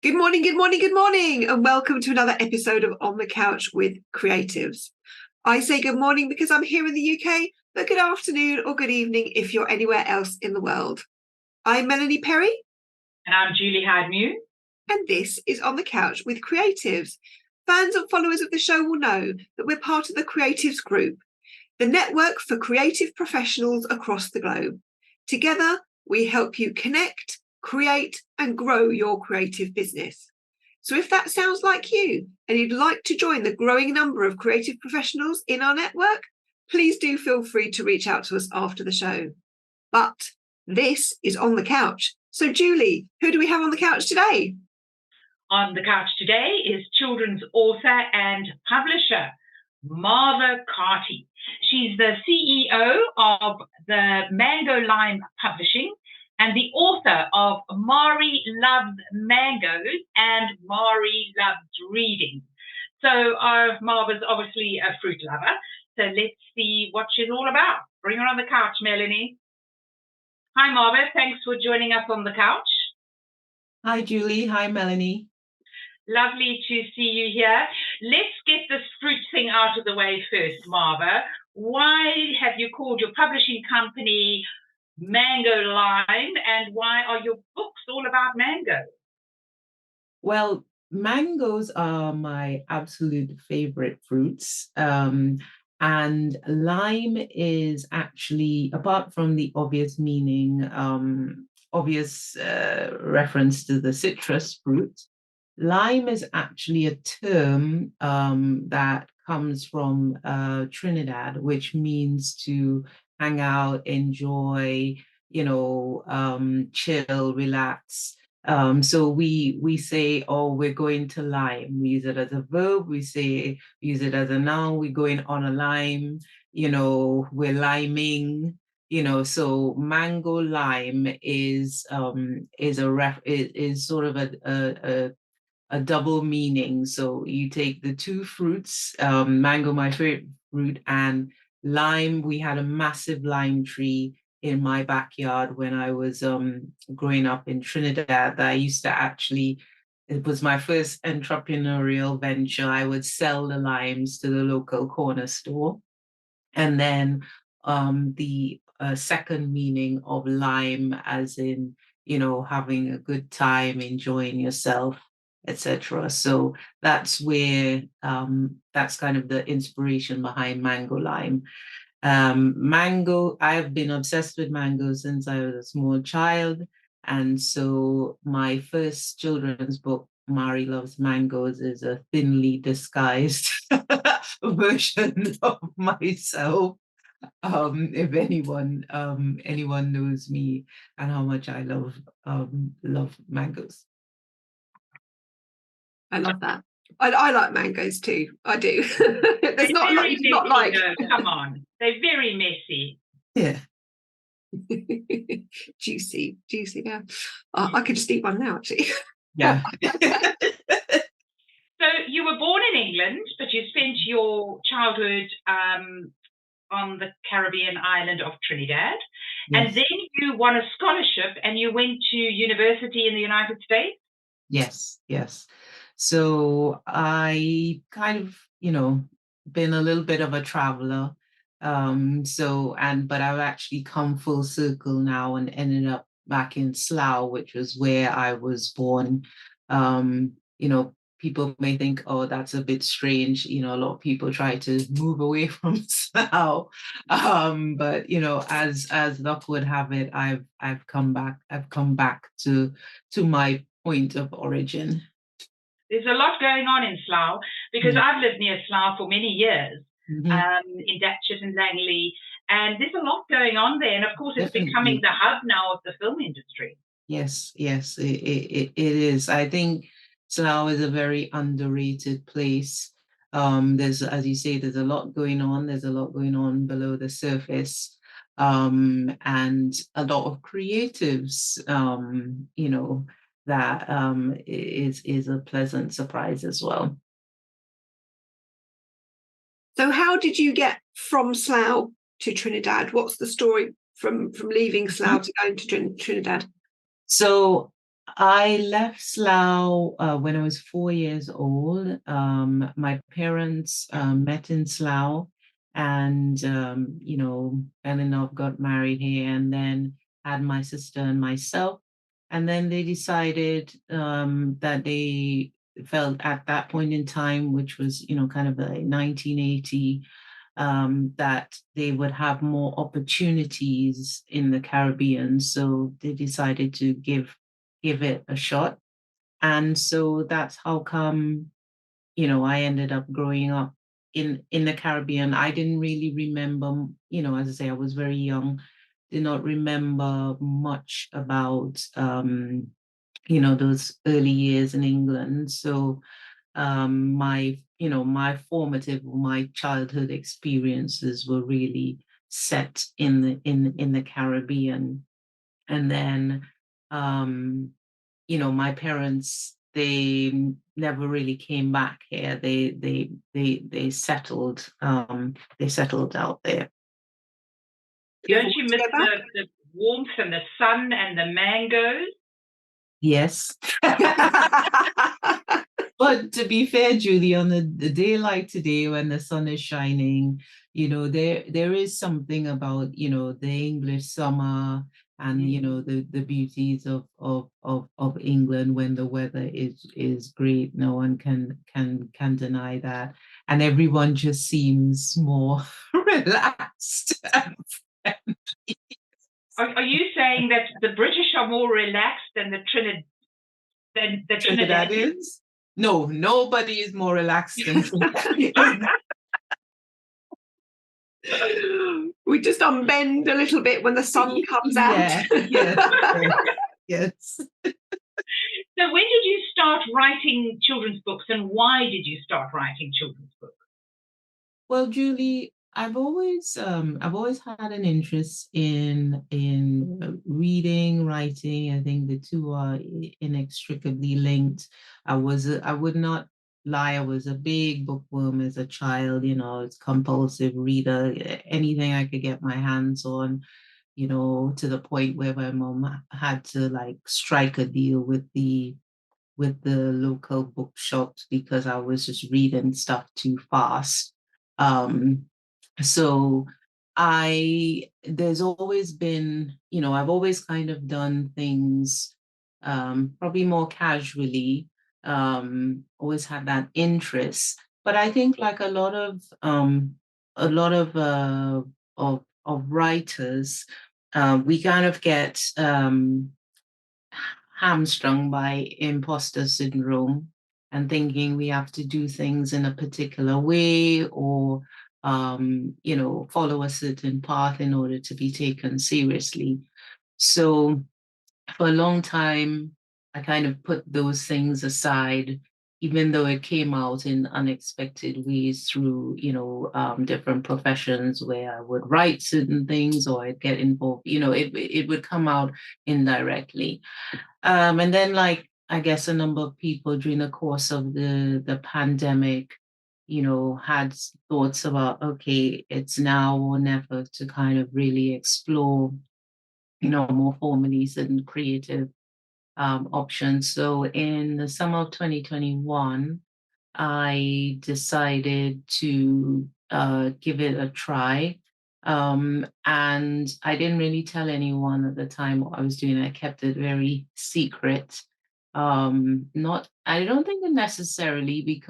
Good morning, good morning, good morning, and welcome to another episode of On the Couch with Creatives. I say good morning because I'm here in the UK, but good afternoon or good evening if you're anywhere else in the world. I'm Melanie Perry. And I'm Julie Hyde-Mew. And this is On the Couch with Creatives. Fans and followers of the show will know that we're part of the Creatives Group, the network for creative professionals across the globe. Together, we help you connect, create, and grow your creative business. So if that sounds like you and you'd like to join the growing number of creative professionals in our network, please do feel free to reach out to us after the show. But this is On the Couch. So Julie, who do we have on the couch today? On the couch today is children's author and publisher, Marva Carty. She's the CEO of the Mango Lime Publishing and the author of Mari Loves Mangoes and Mari Loves Reading. So Marva's obviously a fruit lover. So let's see what she's all about. Bring her on the couch, Melanie. Hi, Marva. Thanks for joining us on the couch. Hi, Julie. Hi, Melanie. Lovely to see you here. Let's get this fruit thing out of the way first, Marva. Why have you called your publishing company Mango Lime, and why are your books all about mango? Well, mangoes are my absolute favorite fruits. And lime is actually, apart from the obvious meaning, obvious reference to the citrus fruit, lime is actually a term that comes from Trinidad, which means to hang out, enjoy, chill, relax. So we say, oh, we're going to lime. We use it as a verb. We use it as a noun. We're going on a lime. We're liming. So mango lime is sort of a double meaning. So you take the two fruits, mango, my favorite fruit, and lime. We had a massive lime tree in my backyard when I was growing up in Trinidad. I used to it was my first entrepreneurial venture. I would sell the limes to the local corner store. And then the second meaning of lime, as in, having a good time, enjoying yourself, etc. So that's where that's kind of the inspiration behind mango lime. Mango, I've been obsessed with mango since I was a small child. And so my first children's book, Mari Loves Mangoes, is a thinly disguised version of myself. If anyone knows me and how much I love mangoes. I love that. I like mangoes too. I do. There's not a lot you do not like. Come on, they're very messy. Yeah. Juicy. Yeah. I could just eat one now, actually. Yeah. So you were born in England, but you spent your childhood on the Caribbean Island of Trinidad. Yes. And then you won a scholarship and you went to university in the United States? Yes. So I kind of, been a little bit of a traveler. But I've actually come full circle now and ended up back in Slough, which was where I was born. People may think, oh, that's a bit strange. A lot of people try to move away from Slough. But as luck would have it, I've come back to my point of origin. There's a lot going on in Slough because I've lived near Slough for many years, in Datchet and Langley, and there's a lot going on there. And of course, it's becoming the hub now of the film industry. Yes, it is. I think Slough is a very underrated place. There's, as you say, there's a lot going on. There's a lot going on below the surface, and a lot of creatives, that is a pleasant surprise as well. So how did you get from Slough to Trinidad? What's the story from leaving Slough to going to Trinidad? So I left Slough when I was 4 years old. My parents met in Slough and, fell in love, got married here, and then had my sister and myself. And then they decided that they felt at that point in time, which was, kind of like 1980, that they would have more opportunities in the Caribbean. So they decided to give it a shot. And so that's how come, I ended up growing up in the Caribbean. I didn't really remember, as I say, I was very young, did not remember much about those early years in England. So my childhood experiences were really set in the Caribbean. And then my parents, they never really came back here. They settled out there. Don't you miss the warmth and the sun and the mangoes? Yes. But to be fair, Julie, on the day like today when the sun is shining, there is something about, the English summer and, the beauties of England when the weather is great. No one can deny that. And everyone just seems more relaxed. Are you saying that the British are more relaxed than the Trinidadians? No, nobody is more relaxed than Trinidadians. We just unbend a little bit when the sun comes out. Yes. So when did you start writing children's books, and why did you start writing children's books? Well, Julie, I've always had an interest in reading, writing. I think the two are inextricably linked. I would not lie, I was a big bookworm as a child, it's compulsive reader, anything I could get my hands on, to the point where my mom had to like strike a deal with the local bookshops because I was just reading stuff too fast. So there's always been, I've always kind of done things probably more casually, always had that interest. But I think like a lot of writers, we kind of get hamstrung by imposter syndrome and thinking we have to do things in a particular way or follow a certain path in order to be taken seriously. So for a long time, I kind of put those things aside, even though it came out in unexpected ways through, different professions where I would write certain things or I'd get involved, it would come out indirectly. And then, like, I guess a number of people during the course of the pandemic, had thoughts about, okay, it's now or never to kind of really explore, more formally certain creative options. So in the summer of 2021, I decided to give it a try. And I didn't really tell anyone at the time what I was doing. I kept it very secret. I don't think necessarily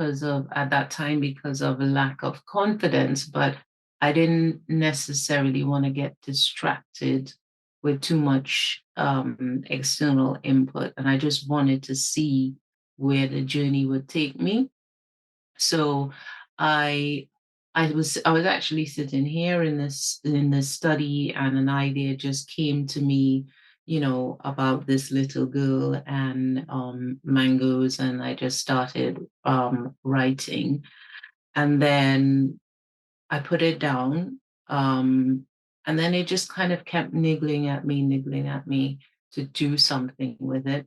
at that time because of a lack of confidence, but I didn't necessarily want to get distracted with too much external input. And I just wanted to see where the journey would take me. So I was actually sitting here in this study, and an idea just came to me, about this little girl and mangoes, and I just started writing, and then I put it down, and then it just kind of kept niggling at me to do something with it,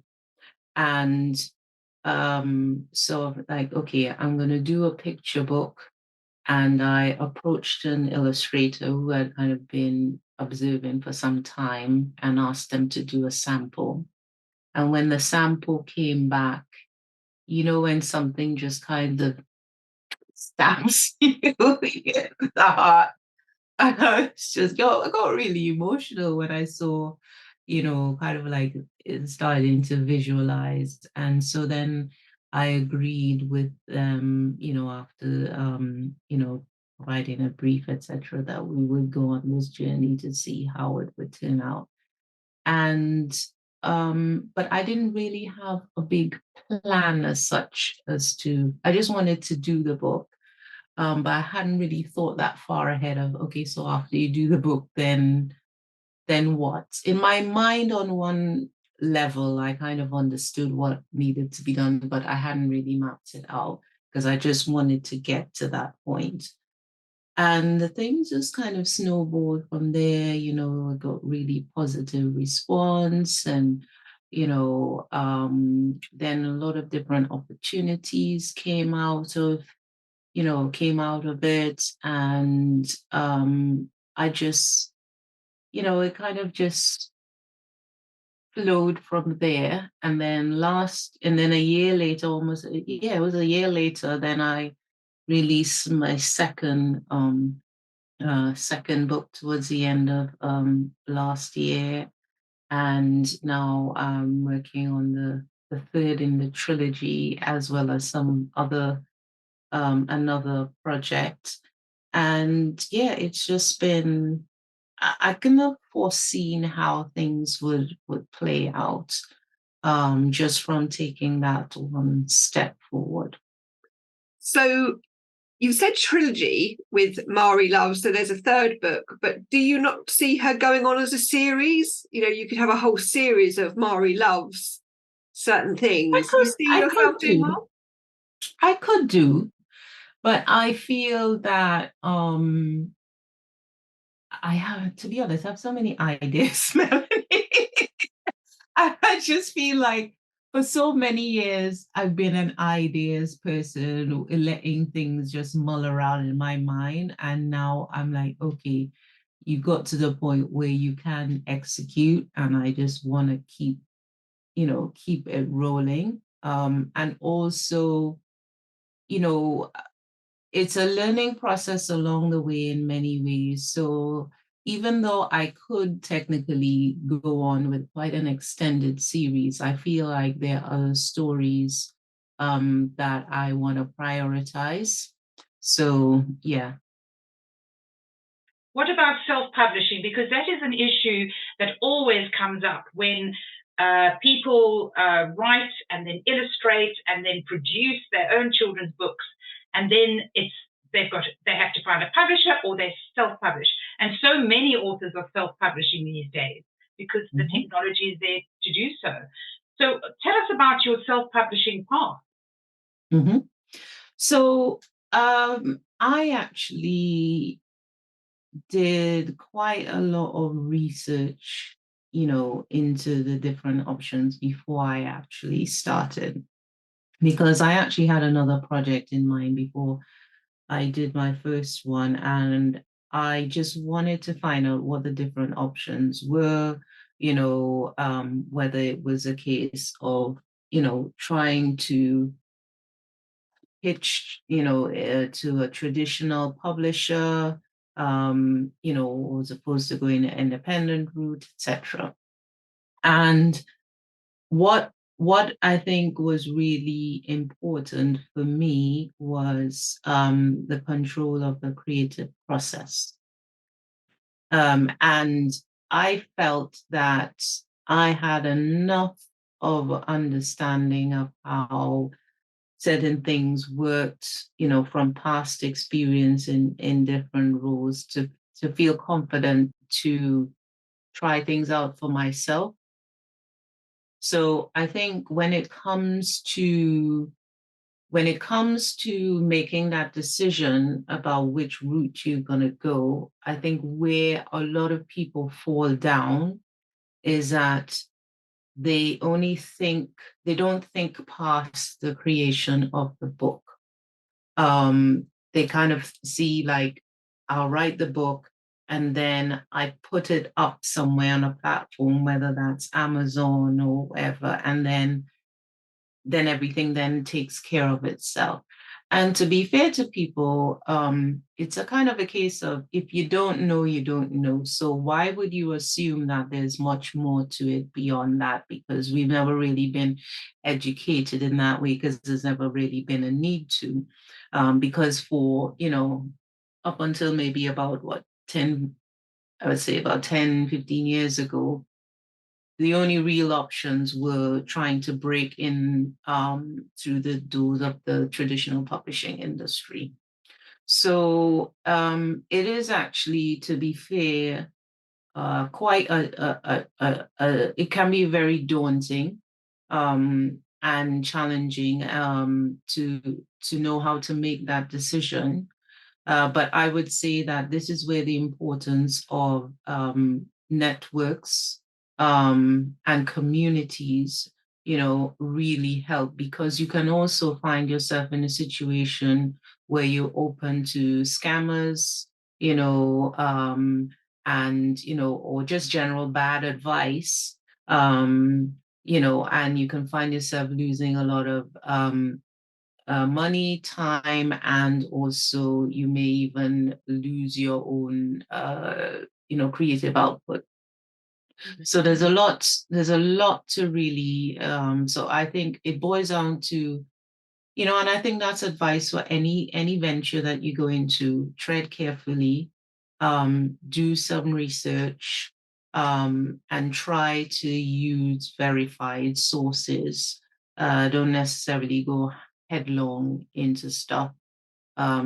and so like, okay, I'm going to do a picture book. And I approached an illustrator who had kind of been observing for some time and asked them to do a sample. And when the sample came back, you know, when something just kind of stabs you in the heart. And it's just, I got really emotional when I saw, you know, kind of like it starting to visualize. And so then I agreed with them, you know, after, you know, providing a brief, etc., that we would go on this journey to see how it would turn out. And but I didn't really have a big plan as such as to, I just wanted to do the book. But I hadn't really thought that far ahead of, okay, so after you do the book, then what? In my mind, on one level, I kind of understood what needed to be done, but I hadn't really mapped it out because I just wanted to get to that point. And the things just kind of snowballed from there. You know, I got really positive response, and then a lot of different opportunities came out of it. And I just, it kind of just flowed from there. And then a year later, it was a year later, then I released my second book towards the end of last year. And now I'm working on the third in the trilogy, as well as some other another project. And yeah, it's just been, I couldn't have foreseen how things would play out, just from taking that one step forward. So you said trilogy with Mari Loves, so there's a third book, but do you not see her going on as a series? You know, you could have a whole series of Mari Loves certain things. Do you see yourself doing more? I could do, but I feel that I have, to be honest, I have so many ideas, Melanie. I just feel like for so many years, I've been an ideas person, letting things just mull around in my mind. And now I'm like, okay, you got to the point where you can execute. And I just want to keep it rolling. And also, it's a learning process along the way in many ways. So even though I could technically go on with quite an extended series, I feel like there are stories that I want to prioritize. So, yeah. What about self-publishing? Because that is an issue that always comes up when people write and then illustrate and then produce their own children's books, and then they have to find a publisher or they self-publish. And so many authors are self-publishing these days because the technology is there to do so. So tell us about your self-publishing path. So I actually did quite a lot of research, into the different options before I actually started, because I actually had another project in mind before I did my first one, and I just wanted to find out what the different options were, whether it was a case of, trying to pitch, to a traditional publisher, as opposed to going an independent route, etc. And what I think was really important for me was the control of the creative process. And I felt that I had enough of understanding of how certain things worked, from past experience in different roles to feel confident to try things out for myself. So I think when it comes to making that decision about which route you're going to go, I think where a lot of people fall down is that they don't think past the creation of the book. They kind of see, like, I'll write the book and then I put it up somewhere on a platform, whether that's Amazon or wherever, and then everything then takes care of itself. And to be fair to people, it's a kind of a case of if you don't know, you don't know. So why would you assume that there's much more to it beyond that? Because we've never really been educated in that way, because there's never really been a need to. Because for, up until maybe about 10, I would say about 10, 15 years ago, the only real options were trying to break in through the doors of the traditional publishing industry. So it is actually, to be fair, quite it can be very daunting and challenging to know how to make that decision. But I would say that this is where the importance of networks and communities, really help, because you can also find yourself in a situation where you're open to scammers, or just general bad advice, and you can find yourself losing a lot of money, time, and also you may even lose your own, creative output. So there's a lot to really, so I think it boils down to, and I think that's advice for any venture that you go into. Tread carefully, do some research, and try to use verified sources. Don't necessarily go headlong into stuff,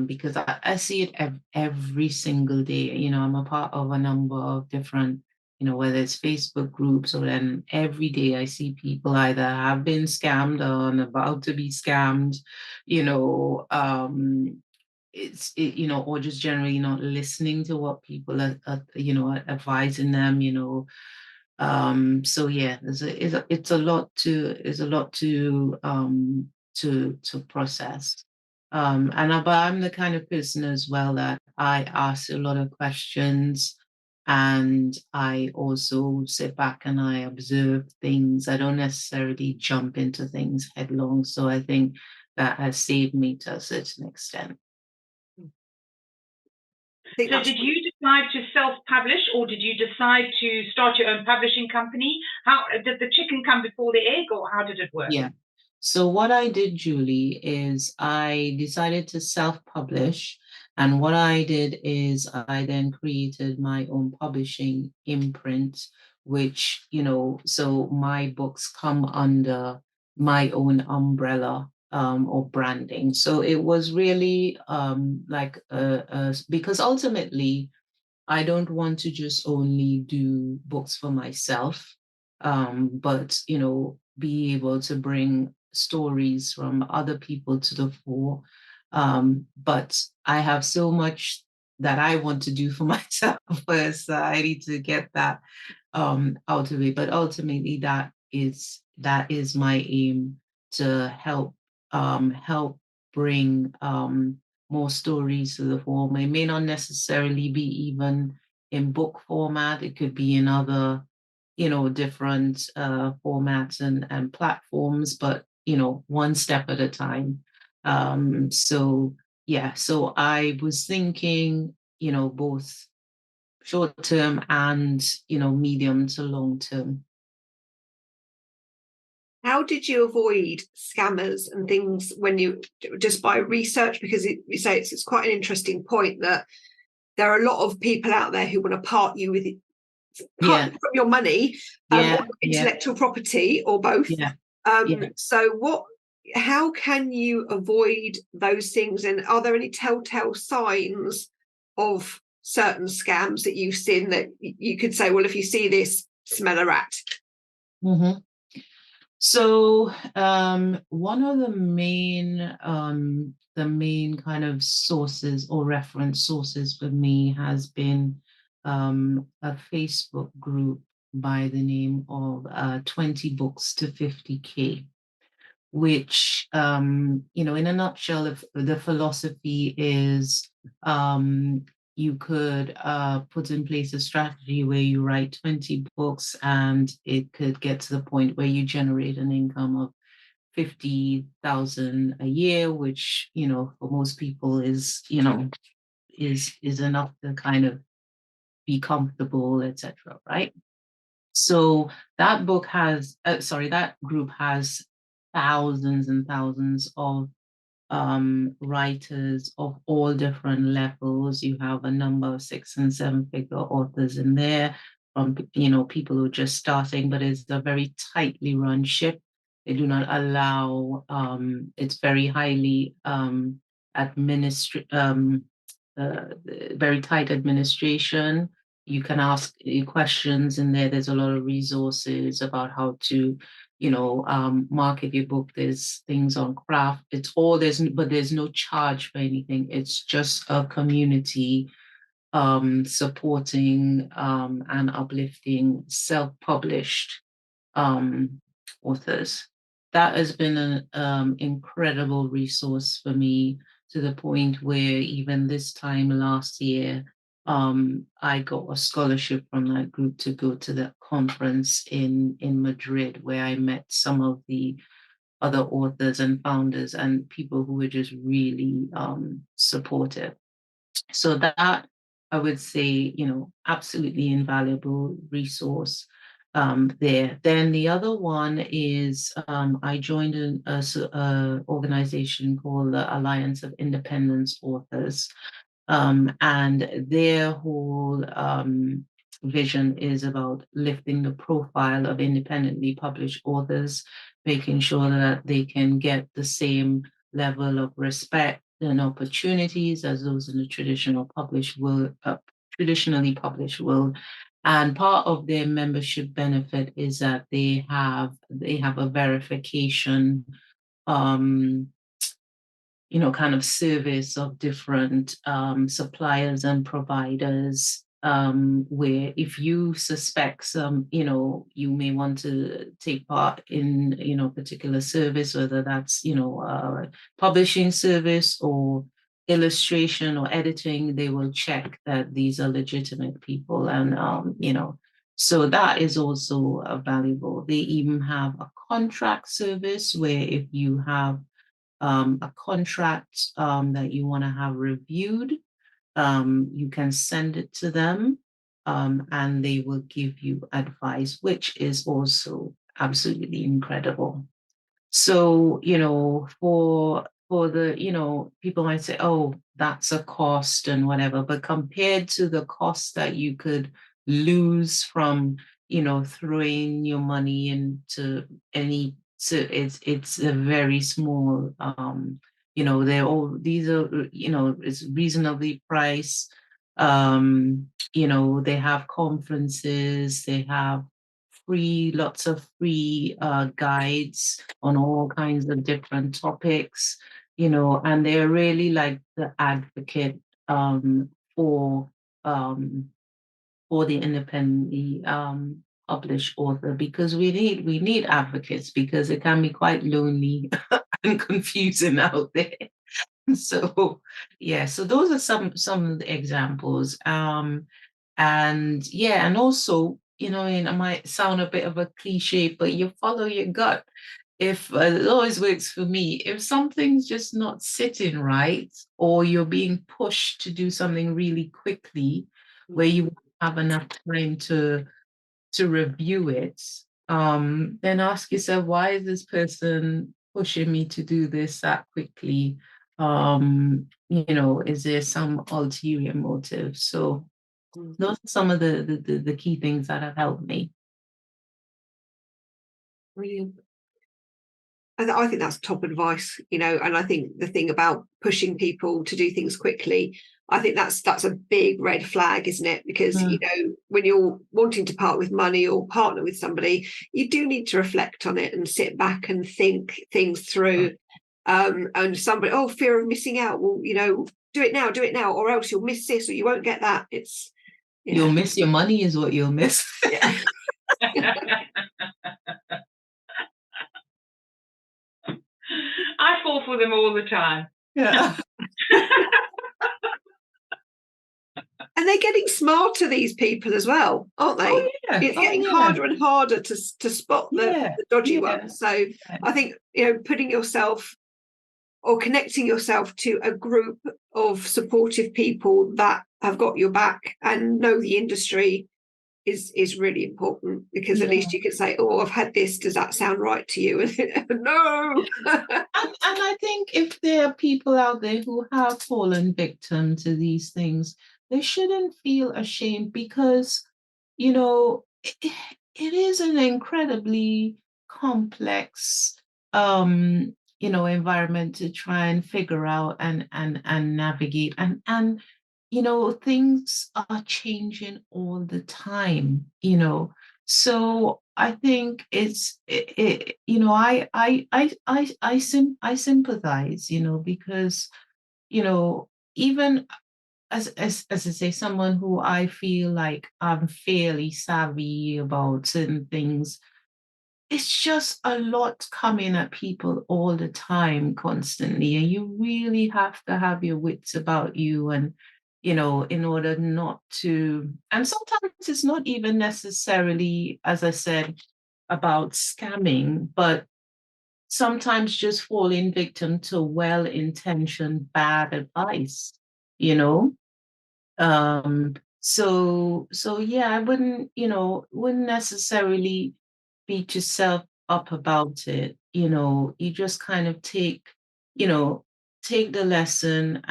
because I see it every single day. I'm a part of a number of different, whether it's Facebook groups, or then every day I see people either have been scammed or about to be scammed, or just generally not listening to what people are advising them, so yeah, it's a lot to process. But I'm the kind of person as well that I ask a lot of questions, and I also sit back and I observe things. I don't necessarily jump into things headlong. So I think that has saved me to a certain extent. So did you decide to self-publish, or did you decide to start your own publishing company? How did the chicken come before the egg, or how did it work? Yeah. So what I did, Julie, is I decided to self-publish. And what I did is I then created my own publishing imprint, which, so my books come under my own umbrella or branding. So it was really because ultimately, I don't want to just only do books for myself, but be able to bring stories from other people to the fore. But I have so much that I want to do for myself first. So I need to get that out of it. But ultimately, that is my aim, to help bring more stories to the fore. It may not necessarily be even in book format. It could be in other, different formats and platforms, but, one step at a time. So I was thinking, both short term and, medium to long term. How did you avoid scammers and things when you just by research? Because you say it's quite an interesting point that there are a lot of people out there who want to part you from your money, or intellectual property, or both. So how can you avoid those things? And are there any telltale signs of certain scams that you've seen that you could say, well, if you see this, smell a rat? Mm-hmm. So one of the main kind of sources or reference sources for me has been a Facebook group by the name of 20 Books to 50K, which, in a nutshell, the philosophy is, you could put in place a strategy where you write 20 books and it could get to the point where you generate an income of 50,000 a year, which, for most people is enough to kind of be comfortable, etc. Right? So that group has thousands and thousands of writers of all different levels. You have a number of 6 and 7 figure authors in there, from people who are just starting, but it's a very tightly run ship. They do not allow. It's very highly very tight administration. You can ask questions in there. There's a lot of resources about how to market your book. There's things on craft. But there's no charge for anything. It's just a community supporting and uplifting self-published authors. That has been an incredible resource for me, to the point where even this time last year, I got a scholarship from that group to go to the conference in Madrid, where I met some of the other authors and founders and people who were just really supportive. So that, I would say, absolutely invaluable resource there. Then the other one is I joined an organization called the Alliance of Independent Authors. And their whole vision is about lifting the profile of independently published authors, making sure that they can get the same level of respect and opportunities as those in the traditionally published world. And part of their membership benefit is that they have a verification kind of service of different suppliers and providers, where if you suspect some, you may want to take part in, particular service, whether that's, publishing service or illustration or editing, they will check that these are legitimate people. And, so that is also valuable. They even have a contract service where if you have a contract that you want to have reviewed, you can send it to them, and they will give you advice, which is also absolutely incredible. So, for the, people might say, oh, that's a cost and whatever, but compared to the cost that you could lose from, throwing your money into any, so it's a very small, it's reasonably priced. They have conferences, they have lots of free guides on all kinds of different topics, and they're really like the advocate for the independently published author, because we need advocates, because it can be quite lonely and confusing out there. So yeah, so those are some of the examples. And also, it might sound a bit of a cliche, but you follow your gut. If it always works for me, if something's just not sitting right, or you're being pushed to do something really quickly, where you won't have enough time to review it, then ask yourself, why is this person pushing me to do this that quickly? Is there some ulterior motive? So those are some of the key things that have helped me. Brilliant. I think that's top advice, and I think the thing about pushing people to do things quickly, I think that's a big red flag, isn't it? Because, when you're wanting to part with money or partner with somebody, you do need to reflect on it and sit back and think things through. And somebody, fear of missing out. Well, do it now, or else you'll miss this or you won't get that. You'll miss your money is what you'll miss. Yeah. I fall for them all the time. Yeah. they're getting smarter, these people as well, aren't they? Oh yeah. It's Oh getting yeah. harder and harder to spot Yeah. the dodgy Yeah. ones. So I think, putting yourself or connecting yourself to a group of supportive people that have got your back and know the industry is really important, because at Yeah. least you can say, oh, I've had this, does that sound right to you? And no. And I think if there are people out there who have fallen victim to these things, they shouldn't feel ashamed, because, it is an incredibly complex, environment to try and figure out and navigate. And things are changing all the time, So I think I sympathize, because, even as I say, someone who I feel like I'm fairly savvy about certain things, it's just a lot coming at people all the time, constantly. And you really have to have your wits about you, and, in order not to, and sometimes it's not even necessarily, as I said, about scamming, but sometimes just falling victim to well-intentioned bad advice, you know? So yeah, I wouldn't necessarily beat yourself up about it. You just kind of take the lesson,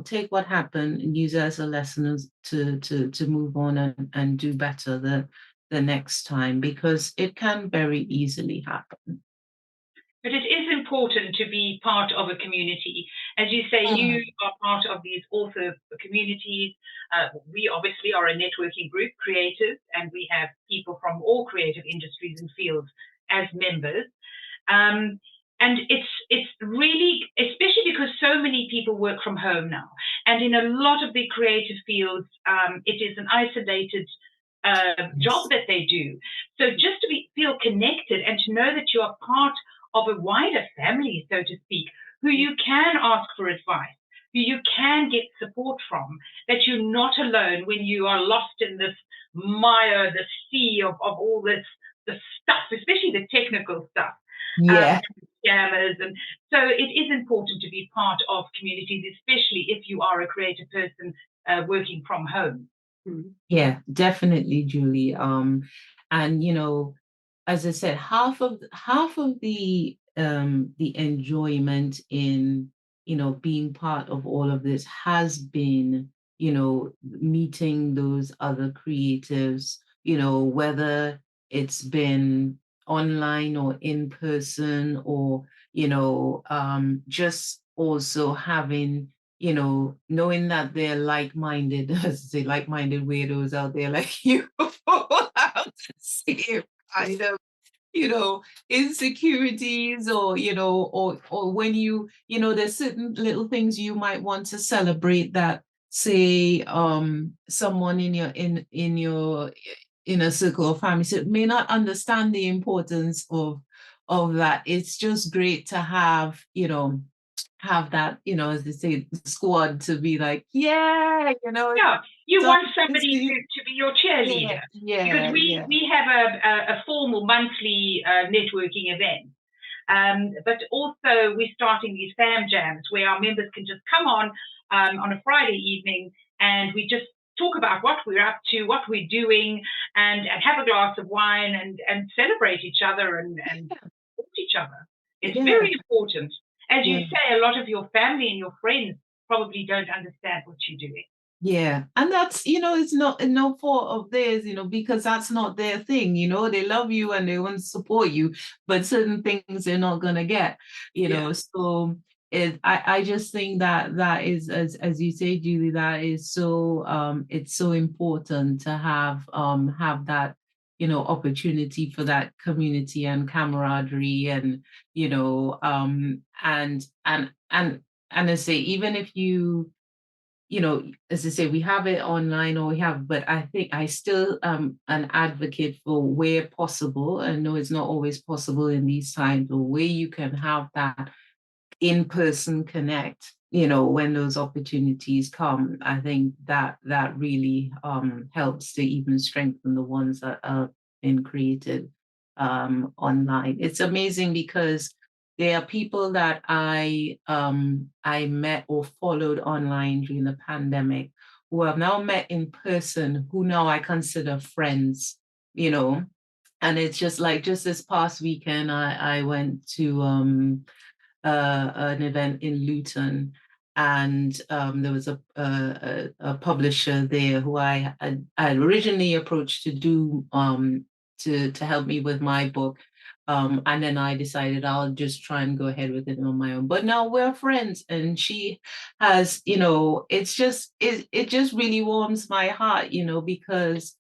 take what happened and use it as a lesson to move on and do better the next time, because it can very easily happen. But it is important to be part of a community. As you say, you are part of these author communities. We obviously are a networking group, creators, and we have people from all creative industries and fields as members. And it's really, especially because so many people work from home now, and in a lot of the creative fields, it is an isolated job that they do. So just to feel connected and to know that you are part of a wider family, so to speak, who you can ask for advice, who you can get support from, that you're not alone when you are lost in this mire, the sea of all this the stuff, especially the technical stuff. Yeah. Scammers. And so it is important to be part of communities, especially if you are a creative person working from home. Yeah, definitely, Julie. And as I said, half of the enjoyment in being part of all of this has been meeting those other creatives, whether it's been online or in person, or just also having knowing that they're like-minded, as I say, like-minded weirdos out there like you, out the same kind of, insecurities, or, or when there's certain little things you might want to celebrate that, say, someone in your inner circle of family may not understand the importance of that. It's just great to have, have that, as they say, squad to be like, yeah, Yeah, you want somebody to be your cheerleader. Yeah, because we have a formal monthly networking event. But also we're starting these fam jams where our members can just come on a Friday evening, and we just talk about what we're up to, what we're doing, and have a glass of wine and celebrate each other and support each other. It's very important. As you say, a lot of your family and your friends probably don't understand what you're doing. Yeah, and that's it's not no fault of theirs, because that's not their thing. They love you and they want to support you, but certain things they're not gonna get. So I just think that is, as you say, Julie, that is so it's so important to have that opportunity for that community and camaraderie, and and I say, even if you as I say, we have it online, or but I think I still am an advocate for, where possible, I know it's not always possible in these times, but where you can have that in-person connect, when those opportunities come. I think that really helps to even strengthen the ones that are being created online. It's amazing because there are people that I met or followed online during the pandemic who have now met in person, who now I consider friends, and it's just like, just this past weekend, I went to an event in Luton, and there was a publisher there who I originally approached to do to help me with my book. And then I decided I'll just try and go ahead with it on my own. But now we're friends, and she has, it just really warms my heart, because,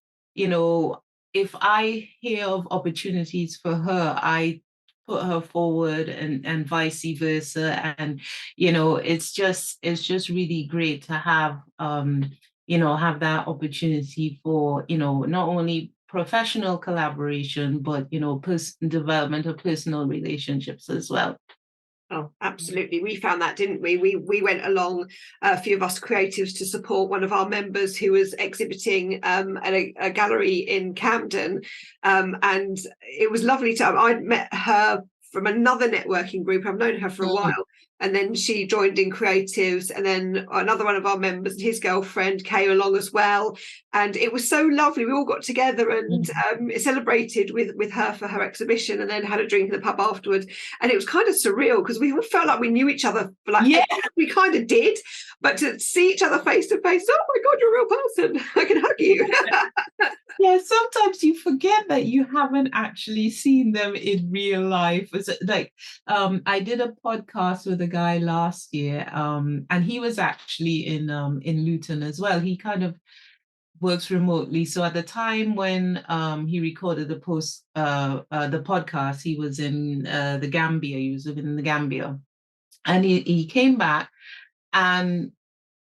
if I hear of opportunities for her, I put her forward, and vice versa. And, it's just really great to have, have that opportunity for, not only professional collaboration, but, development of personal relationships as well. Oh, absolutely. We found that, didn't we? We went along, a few of us creatives, to support one of our members who was exhibiting at a gallery in Camden. And it was lovely to, I'd met her from another networking group. I've known her for a while. And then she joined in creatives, and then another one of our members and his girlfriend came along as well. And it was so lovely. We all got together and celebrated with her for her exhibition, and then had a drink in the pub afterwards. And it was kind of surreal because we all felt like we knew each other for we kind of did, but to see each other face to face, oh my God, you're a real person. I can hug you. Yeah, sometimes you forget that you haven't actually seen them in real life. It's like, I did a podcast with a guy last year, and he was actually in Luton as well. He kind of works remotely. So at the time when he recorded the podcast, he was in the Gambia. He was living in the Gambia, and he came back, and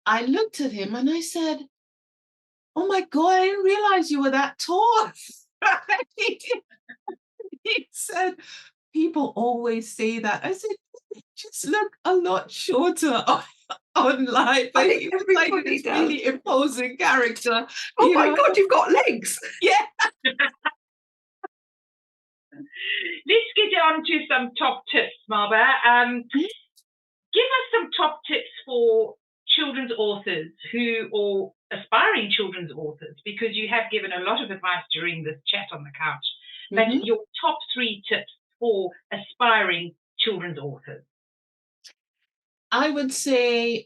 I looked at him and I said, "Oh my God, I didn't realize you were that tall." He said, "People always say that." I said, "You just look a lot shorter online." But I think he was like this really imposing character. Oh my God, you've got legs. Yeah. Let's get on to some top tips, Marva. Give us some top tips for children's authors or aspiring children's authors, because you have given a lot of advice during this chat on the couch. But your top 3 tips for aspiring children's authors. I would say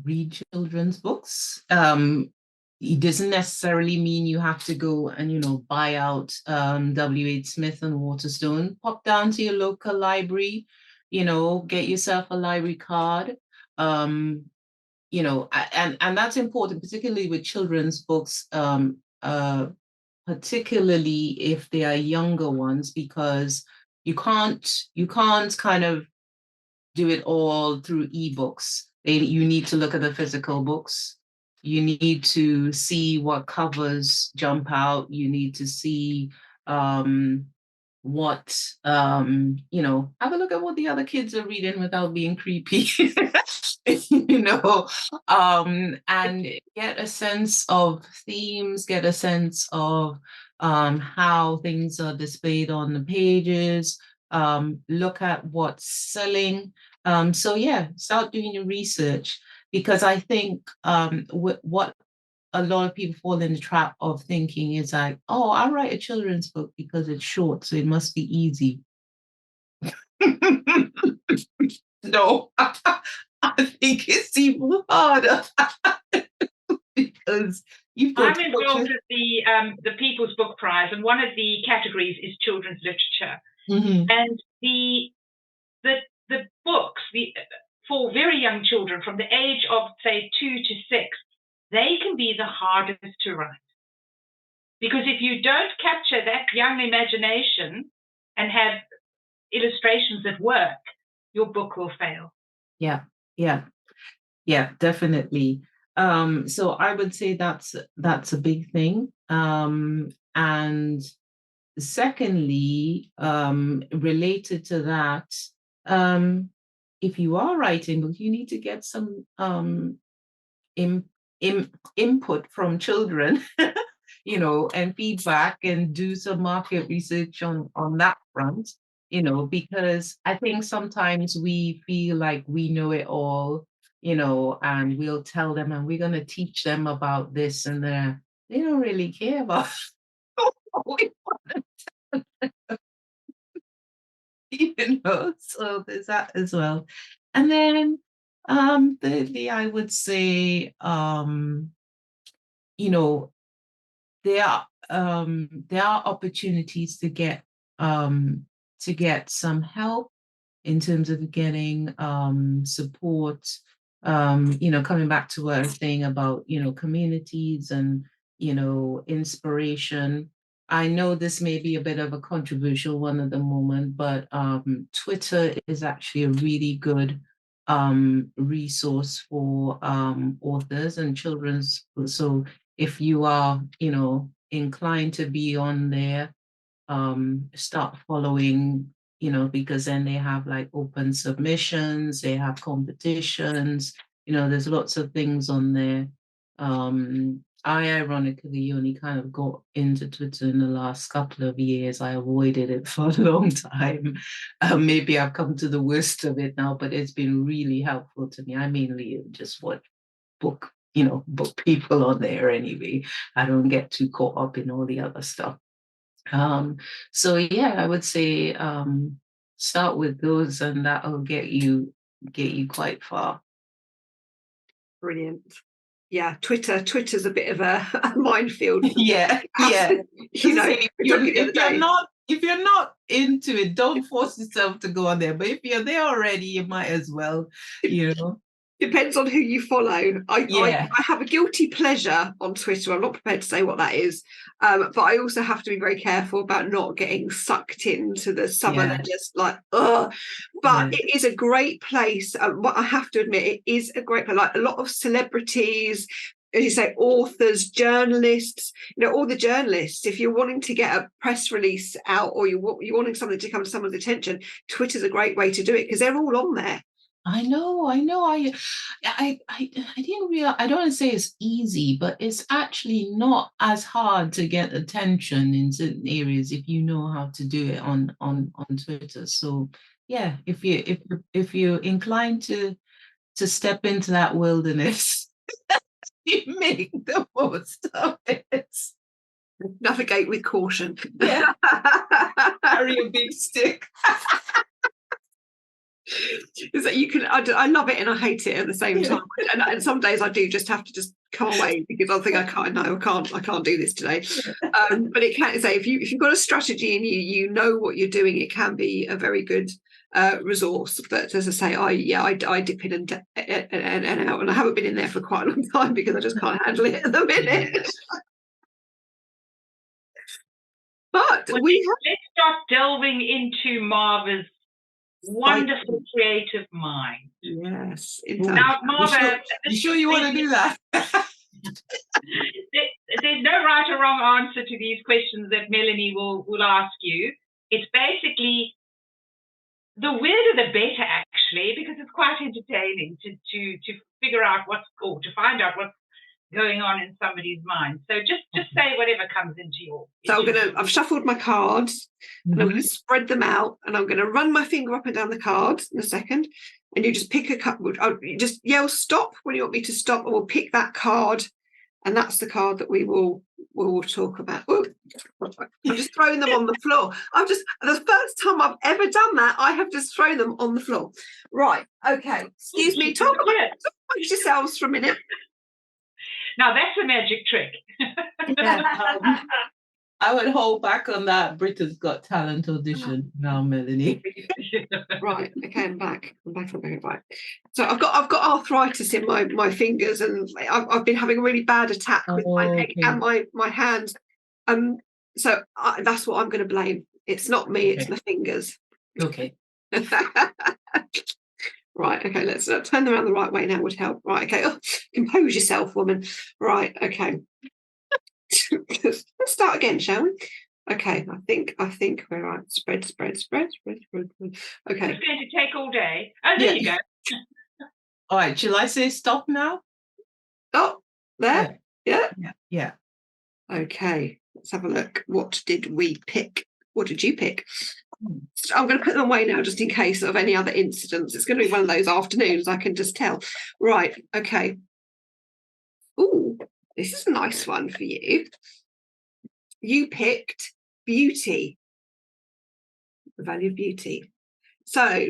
read children's books. It doesn't necessarily mean you have to go and buy out W.H. Smith and Waterstone. Pop down to your local library, get yourself a library card. And that's important, particularly with children's books, particularly if they are younger ones, because you can't kind of do it all through ebooks. You need to look at the physical books. You need to see what covers jump out. You need to see what have a look at what the other kids are reading without being creepy. And get a sense of themes, get a sense of how things are displayed on the pages, look at what's selling. Start doing your research, because I think what a lot of people fall in the trap of thinking is like, oh, I'll write a children's book because it's short, so it must be easy. No, I think it's even harder because you've got. I'm involved with the People's Book Prize, and one of the categories is children's literature. And the books for very young children from the age of, say, 2 to 6, they can be the hardest to write. Because if you don't capture that young imagination and have illustrations that work, your book will fail. Yeah, definitely. So I would say that's a big thing. And secondly, related to that, if you are writing books, you need to get some input from children, and feedback, and do some market research on that front, because I think sometimes we feel like we know it all, and we'll tell them and we're going to teach them about this, and they don't really care about what we want so there's that as well. And then thirdly, I would say there are opportunities to get some help in terms of getting support, coming back to what I was saying about communities and inspiration. I know this may be a bit of a controversial one at the moment, but Twitter is actually a really good resource for authors and children's. So if you are, inclined to be on there, start following, because then they have like open submissions, they have competitions, there's lots of things on there. I ironically only kind of got into Twitter in the last couple of years. I avoided it for a long time. Maybe I've come to the worst of it now, but it's been really helpful to me. I mainly just watch book people on there anyway. I don't get too caught up in all the other stuff. So yeah, I would say start with those, and that'll get you quite far. Brilliant. Yeah, Twitter's a bit of a minefield. Yeah. If you're not into it, don't force yourself to go on there. But if you're there already, you might as well, Depends on who you follow. I have a guilty pleasure on Twitter. I'm not prepared to say what that is, but I also have to be very careful about not getting sucked into some of them just like, ugh. But it is a great place. I have to admit, it is a great place. Like a lot of celebrities, as you say, authors, journalists, all the journalists, if you're wanting to get a press release out, or you're wanting something to come to someone's attention, Twitter's a great way to do it because they're all on there. I know. I didn't realize. I don't want to say it's easy, but it's actually not as hard to get attention in certain areas if you know how to do it on Twitter. So yeah, if you're inclined to step into that wilderness, you make the most of it. Navigate with caution. Yeah. Carry a big stick. Is that you can? I love it and I hate it at the same time. And some days I do just have to just come away because I think I can't do this today. But it can say if you've got a strategy and you know what you're doing, it can be a very good resource. But as I say, I dip in and out, and I haven't been in there for quite a long time because I just can't handle it at the minute. But let's start delving into Marva's wonderful creative mind. Yes. Now, Marva, you sure you want to do that? There's no right or wrong answer to these questions that Melanie will ask you. It's basically the weirder the better, actually, because it's quite entertaining to figure out to find out what's going on in somebody's mind. So just say whatever comes into your. So I've shuffled my cards, and I'm going to spread them out, and I'm going to run my finger up and down the cards in a second, and you just pick a card. You just yell stop when you want me to stop, and we'll pick that card, and that's the card that we will talk about. Ooh, I'm just throwing them on the floor. The first time I've ever done that, I have just thrown them on the floor. Right. Okay. Excuse me. Talk about yourselves for a minute. Now that's a magic trick. I would hold back on that Britain's Got Talent audition now, Melanie. Right. Okay, I'm back. Right. So I've got arthritis in my fingers, and I've been having a really bad attack with my leg and my hand. So that's what I'm going to blame. It's not me. It's my fingers. Okay. Right, okay, let's turn them around the right way now would help. Right, okay, compose yourself, woman. Right, okay. Let's start again, shall we? Okay, I think we're right. Spread. Okay. It's going to take all day. Oh, there you go. All right, shall I say stop now? Oh, there? Yeah. Yeah. Okay, let's have a look. What did we pick? What did you pick? I'm going to put them away now just in case of any other incidents. It's going to be one of those afternoons, I can just tell. Right, okay. Oh, this is a nice one for you. You picked beauty, the value of beauty. So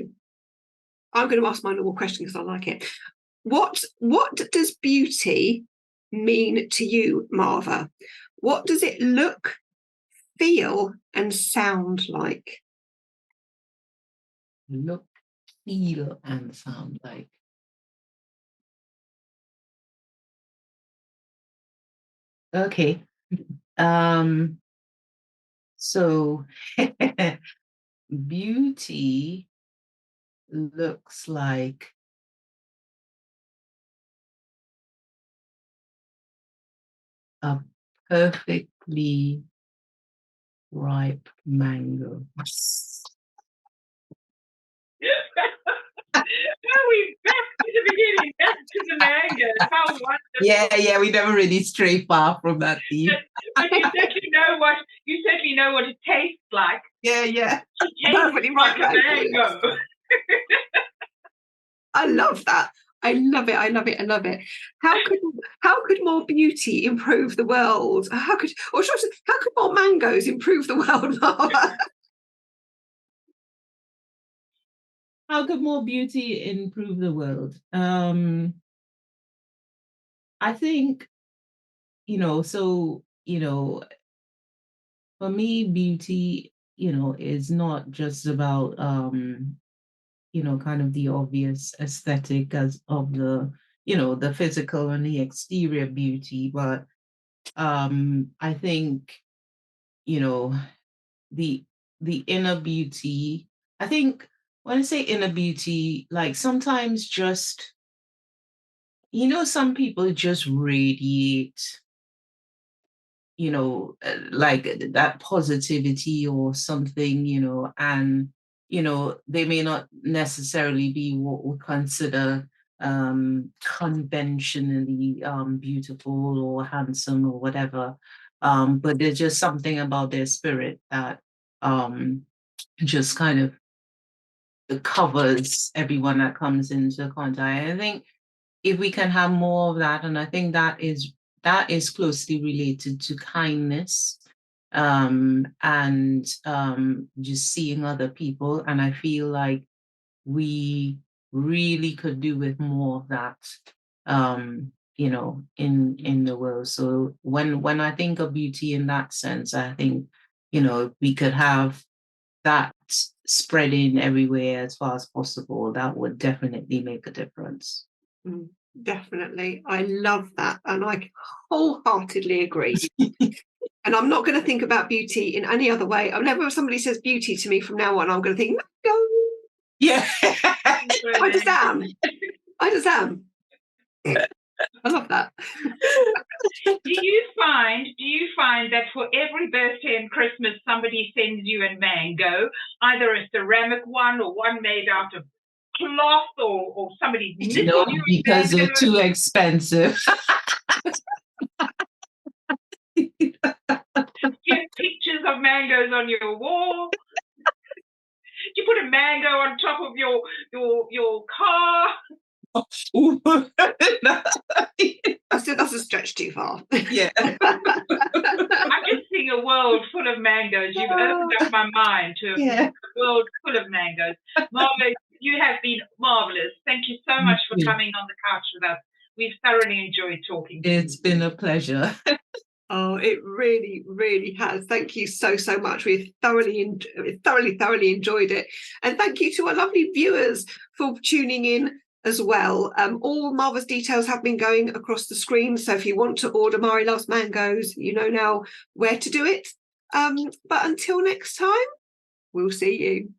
I'm going to ask my normal question because I like it. What does beauty mean to you, Marva? What does it look, feel, and sound like? Look, feel, and sound like. Okay. So beauty looks like a perfectly ripe mango. We back to the beginning, back to the mangoes. How wonderful! Yeah, we never really stray far from that theme. But you certainly know what it tastes like. Yeah. It tastes like a mango. I love that. I love it. How could more beauty improve the world? How could more mangoes improve the world, Marva? How could more beauty improve the world? I think, for me, beauty, is not just about, kind of the obvious aesthetic of the physical and the exterior beauty, but I think, the inner beauty. I think when I say inner beauty, like sometimes just, some people just radiate, like that positivity or something, and, they may not necessarily be what we consider conventionally beautiful or handsome or whatever. But there's just something about their spirit that just kind of covers everyone that comes into contact. I think if we can have more of that, and I think that is closely related to kindness, and just seeing other people. And I feel like we really could do with more of that, in the world. So when I think of beauty in that sense, I think, we could have that spreading everywhere as far as possible. That would definitely make a difference. Definitely. I love that. And I wholeheartedly agree. And I'm not going to think about beauty in any other way. Whenever somebody says beauty to me from now on, I'm going to think, go. Yeah. I just am. I love that. Do you find that for every birthday and Christmas somebody sends you a mango, either a ceramic one or one made out of cloth, or somebody knitted you because they're too expensive? Do you have pictures of mangoes on your wall? Do you put a mango on top of your car? That's a stretch too far. Yeah. I'm just seeing a world full of mangoes. You've opened up my mind to a world full of mangoes. Marva, you have been marvelous. Thank you so much for coming on the couch with us. We've thoroughly enjoyed talking to you. It's been a pleasure. Oh, it really, really has. Thank you so much. We've thoroughly enjoyed it. And thank you to our lovely viewers for tuning in as well. All Marva's details have been going across the screen. So if you want to order Mari Loves Mangoes, you know now where to do it. But until next time, we'll see you.